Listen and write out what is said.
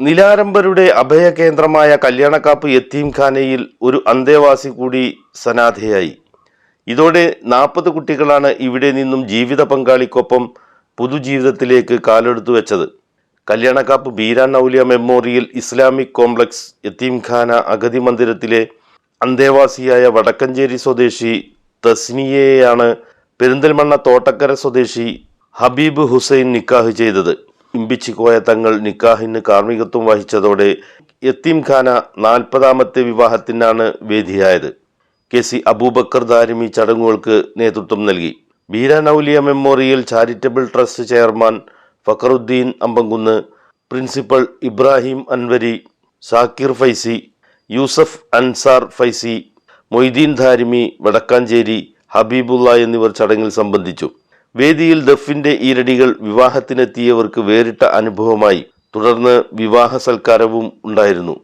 നിലാരംബരുടെ അഭയകേന്ദ്രമായ കല്യാണക്കാപ്പ് യത്തീംഖാനയിൽ ഒരു അന്തേവാസി കൂടി സനാഥയായി. ഇതോടെ 40 കുട്ടികളാണ് ഇവിടെ നിന്നും ജീവിത പങ്കാളിക്കൊപ്പം പുതുജീവിതത്തിലേക്ക് കാലെടുത്തു വെച്ചത്. കല്യാണക്കാപ്പ് Beeran Auliya memorial Islamic complex യത്തീംഖാന അഗതി മന്ദിരത്തിലെ അന്തേവാസിയായ വടക്കഞ്ചേരി സ്വദേശി തസ്നിയയെയാണ് പെരിന്തൽമണ്ണ തോട്ടക്കര സ്വദേശി ഹബീബ് ഹുസൈൻ നിക്കാഹ് ചെയ്തത്. ഇമ്പിച്ചിക്കോയ തങ്ങൾ നിക്കാഹിന് കാർമ്മികത്വം വഹിച്ചതോടെ യത്തീംഖാന 40ാമത്തെ വിവാഹത്തിനാണ് വേദിയായത്. KC അബൂബക്കർ ദാരിമി ചടങ്ങുകൾക്ക് നേതൃത്വം നൽകി. Beeran Auliya memorial charitable trust chairman Fakhruddin Ambamkunnu, principal Ibrahim Anwari, Shakir Faizy, Yusuf Ansar Faizy, Moideen Darimi Vadakkanchery, Habibullah എന്നിവർ ചടങ്ങിൽ സംബന്ധിച്ചു. വേദിയിൽ ദഫിന്റെ ഈരടികൾ വിവാഹത്തിനെത്തിയവർക്ക് വേറിട്ട അനുഭവമായി. തുടർന്ന് വിവാഹ സൽക്കാരവും ഉണ്ടായിരുന്നു.